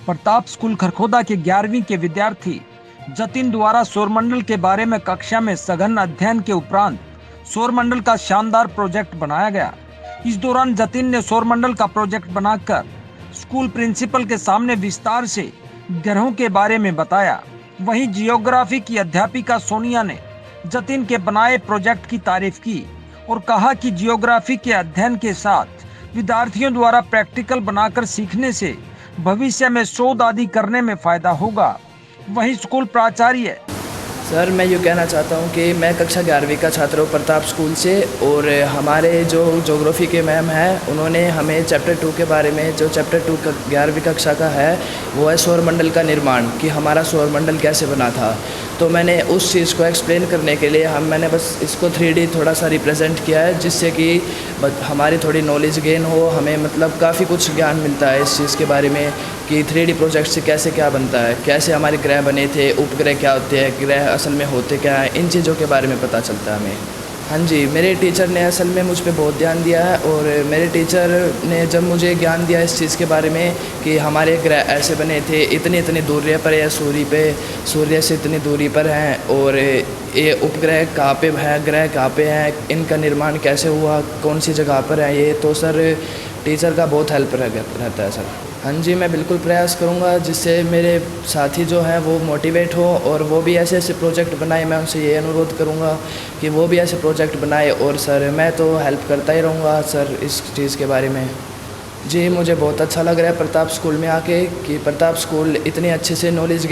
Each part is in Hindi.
प्रताप स्कूल खरखोदा के 11वीं के विद्यार्थी जतिन द्वारा सौरमंडल के बारे में कक्षा में सघन अध्ययन के उपरांत सौरमंडल का शानदार प्रोजेक्ट बनाया गया। इस दौरान जतिन ने सौरमंडल का प्रोजेक्ट बनाकर स्कूल प्रिंसिपल के सामने विस्तार से ग्रहों के बारे में बताया। वहीं जियोग्राफी की अध्यापिका सोनिया ने जतिन के बनाए प्रोजेक्ट की तारीफ की और कहा कि जियोग्राफी के अध्ययन के साथ विद्यार्थियों द्वारा प्रैक्टिकल बनाकर सीखने से भविष्य में शोध आदि करने में फायदा होगा। वहीं स्कूल प्राचार्य सर, मैं ये कहना चाहता हूँ कि मैं कक्षा 11वीं का छात्र हूँ प्रताप स्कूल से, और हमारे जो ज्योग्राफी के मैम हैं उन्होंने हमें चैप्टर 2 के बारे में, जो चैप्टर 2 का 11वीं कक्षा का है वो है सौरमंडल का निर्माण, कि हमारा सौरमंडल कैसे बना था। तो मैंने उस चीज़ को एक्सप्लेन करने के लिए मैंने बस इसको 3D थोड़ा सा रिप्रेजेंट किया है, जिससे कि हमारी थोड़ी नॉलेज गेन हो, हमें मतलब काफ़ी कुछ ज्ञान मिलता है इस चीज़ के बारे में कि 3D प्रोजेक्ट से कैसे क्या बनता है, कैसे हमारे ग्रह बने थे, उपग्रह क्या होते हैं, ग्रह असल में होते क्या हैं, इन चीज़ों के बारे में पता चलता है हमें। हाँ जी, मेरे टीचर ने असल में मुझ पे बहुत ध्यान दिया है, और मेरे टीचर ने जब मुझे ज्ञान दिया इस चीज़ के बारे में कि हमारे ग्रह ऐसे बने थे, इतनी इतनी दूरी पर है सूर्य से इतनी दूरी पर हैं, और ये उपग्रह कहाँ पे है, ग्रह कहाँ पे हैं, इनका निर्माण कैसे हुआ, कौन सी जगह पर है ये, तो सर टीचर का बहुत हेल्प रहता है सर। हाँ जी, मैं बिल्कुल प्रयास करूँगा जिससे मेरे साथी जो हैं वो मोटिवेट हो और वो भी ऐसे ऐसे प्रोजेक्ट बनाए। मैं उनसे ये अनुरोध करूँगा कि वो भी ऐसे प्रोजेक्ट बनाए, और सर मैं तो हेल्प करता ही रहूँगा सर इस चीज़ के बारे में। जी, मुझे बहुत अच्छा लग रहा है प्रताप स्कूल में आके, कि प्रताप स्कूल इतने अच्छे से नॉलेज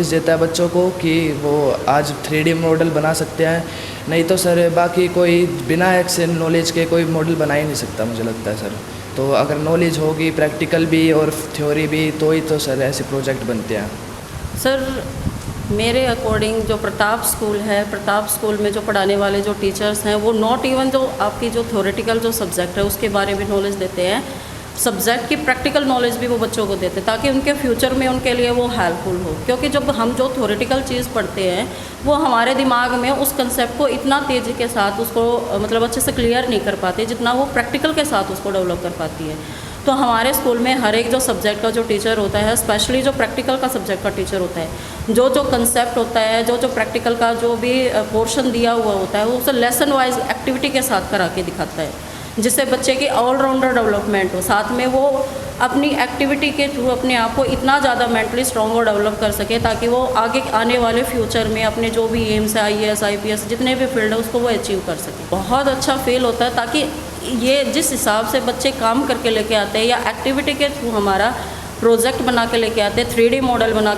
देता है बच्चों को कि वो आज 3D मॉडल बना सकते हैं। नहीं तो सर बाकी कोई बिना ऐसे नॉलेज के कोई मॉडल बना ही नहीं सकता, मुझे लगता है सर। तो अगर नॉलेज होगी प्रैक्टिकल भी और थ्योरी भी, तो ही तो सर ऐसे प्रोजेक्ट बनते हैं। सर, मेरे अकॉर्डिंग जो प्रताप स्कूल है, प्रताप स्कूल में जो पढ़ाने वाले जो टीचर्स हैं वो नॉट इवन जो आपकी जो थ्योरेटिकल जो सब्जेक्ट है उसके बारे में नॉलेज देते हैं, सब्जेक्ट की प्रैक्टिकल नॉलेज भी वो बच्चों को देते हैं ताकि उनके फ्यूचर में उनके लिए वो हेल्पफुल हो। क्योंकि जब हम जो थ्योरेटिकल चीज़ पढ़ते हैं वो हमारे दिमाग में उस कंसेप्ट को इतना तेज़ी के साथ उसको मतलब अच्छे से क्लियर नहीं कर पाते जितना वो प्रैक्टिकल के साथ उसको डेवलप कर पाती है। तो हमारे स्कूल में हर एक जो सब्जेक्ट का जो टीचर होता है, स्पेशली जो प्रैक्टिकल का सब्जेक्ट का टीचर होता है, जो जो कंसेप्ट होता है, जो जो प्रैक्टिकल का जो भी पोर्शन दिया हुआ होता है वो उसे लेसन वाइज एक्टिविटी के साथ करा के दिखाता है, जिससे बच्चे की ऑलराउंडर डेवलपमेंट हो। साथ में वो अपनी एक्टिविटी के थ्रू अपने आप को इतना ज़्यादा मेंटली स्ट्रॉन्ग और डेवलप कर सके ताकि वो आगे आने वाले फ्यूचर में अपने जो भी एम्स है, IAS IPS जितने भी फील्ड है उसको वो अचीव कर सके। बहुत अच्छा फील होता है, ताकि ये जिस हिसाब से बच्चे काम करके लेके आते हैं या एक्टिविटी के थ्रू हमारा प्रोजेक्ट बना के लेके आते हैं, 3D मॉडल बना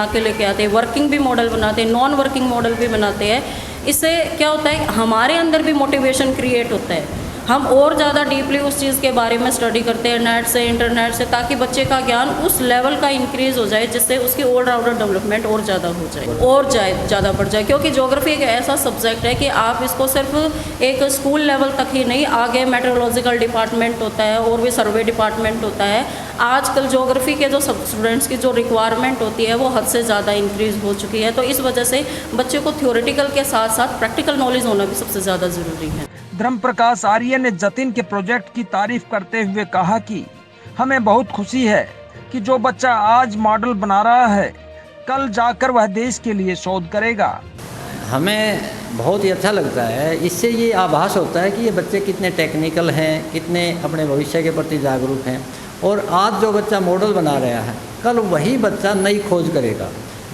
के लेके आते हैं, वर्किंग भी मॉडल बनाते हैं, नॉन वर्किंग मॉडल भी बनाते हैं। इससे क्या होता है, हमारे अंदर भी मोटिवेशन क्रिएट होता है, हम और ज़्यादा डीपली उस चीज़ के बारे में स्टडी करते हैं नेट से, इंटरनेट से, ताकि बच्चे का ज्ञान उस लेवल का इंक्रीज़ हो जाए जिससे उसकी ऑलराउंडर डेवलपमेंट और ज़्यादा हो जाए और ज़्यादा बढ़ जाए। क्योंकि ज्योग्राफी एक ऐसा सब्जेक्ट है कि आप इसको सिर्फ एक स्कूल लेवल तक ही नहीं, आगे मेट्रोलॉजिकल डिपार्टमेंट होता है और भी सर्वे डिपार्टमेंट होता है। आजकल ज्योग्राफी के जो स्टूडेंट्स की जो रिक्वायरमेंट होती है वो हद से ज़्यादा इंक्रीज़ हो चुकी है। तो इस वजह से बच्चे को थ्योरेटिकल के साथ साथ प्रैक्टिकल नॉलेज होना भी सबसे ज़्यादा ज़रूरी है। धर्म प्रकाश आर्य ने जतिन के प्रोजेक्ट की तारीफ करते हुए कहा कि हमें बहुत खुशी है कि जो बच्चा आज मॉडल बना रहा है कल जाकर वह देश के लिए शोध करेगा। हमें बहुत ही अच्छा लगता है, इससे ये आभास होता है कि ये बच्चे कितने टेक्निकल हैं, कितने अपने भविष्य के प्रति जागरूक हैं। और आज जो बच्चा मॉडल बना रहा है कल वही बच्चा नई खोज करेगा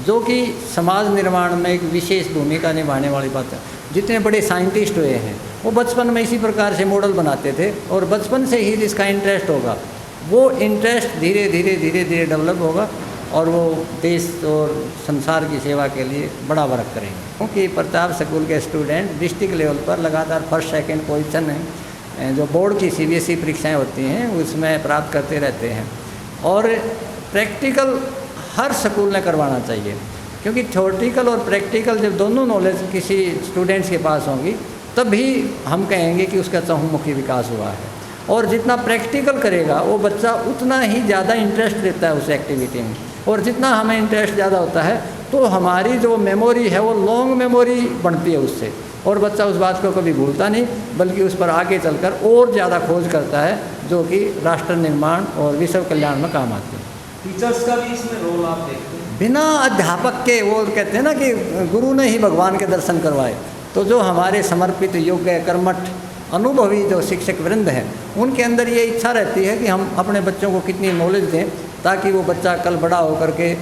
जो कि समाज निर्माण में एक विशेष भूमिका निभाने वाली बात है। जितने बड़े साइंटिस्ट हुए हैं वो बचपन में इसी प्रकार से मॉडल बनाते थे, और बचपन से ही जिसका इंटरेस्ट होगा वो इंटरेस्ट धीरे धीरे डेवलप होगा और वो देश और संसार की सेवा के लिए बड़ा वर्क करेंगे। क्योंकि प्रताप स्कूल के स्टूडेंट डिस्ट्रिक्ट लेवल पर लगातार फर्स्ट सेकंड पोजीशन है, जो बोर्ड की CBSE परीक्षाएं होती हैं उसमें प्राप्त करते रहते हैं। और प्रैक्टिकल हर स्कूल ने करवाना चाहिए, क्योंकि थ्योरेटिकल और प्रैक्टिकल जब दोनों नॉलेज किसी स्टूडेंट्स के पास होंगी तभी हम कहेंगे कि उसका चहुमुखी विकास हुआ है। और जितना प्रैक्टिकल करेगा वो बच्चा उतना ही ज़्यादा इंटरेस्ट लेता है उस एक्टिविटी में, और जितना हमें इंटरेस्ट ज़्यादा होता है तो हमारी जो मेमोरी है वो लॉन्ग मेमोरी बनती है उससे, और बच्चा उस बात को कभी भूलता नहीं बल्कि उस पर आगे चलकर और ज़्यादा खोज करता है जो कि राष्ट्र निर्माण और विश्व कल्याण में काम आती है। टीचर्स का भी इसमें रोल आप देखते हैं? बिना अध्यापक के, वो कहते हैं ना कि गुरु ने ही भगवान के दर्शन करवाए, तो जो हमारे समर्पित योग्य कर्मठ अनुभवी जो शिक्षक वृंद हैं, उनके अंदर ये इच्छा रहती है कि हम अपने बच्चों को कितनी नॉलेज दें ताकि वो बच्चा कल बड़ा होकर के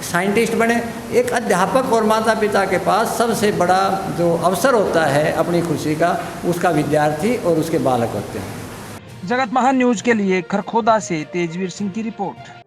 साइंटिस्ट बने। एक अध्यापक और माता पिता के पास सबसे बड़ा जो अवसर होता है अपनी खुशी का, उसका विद्यार्थी और उसके बालक होते हैं। जगत महान न्यूज के लिए खरखोदा से तेजवीर सिंह की रिपोर्ट।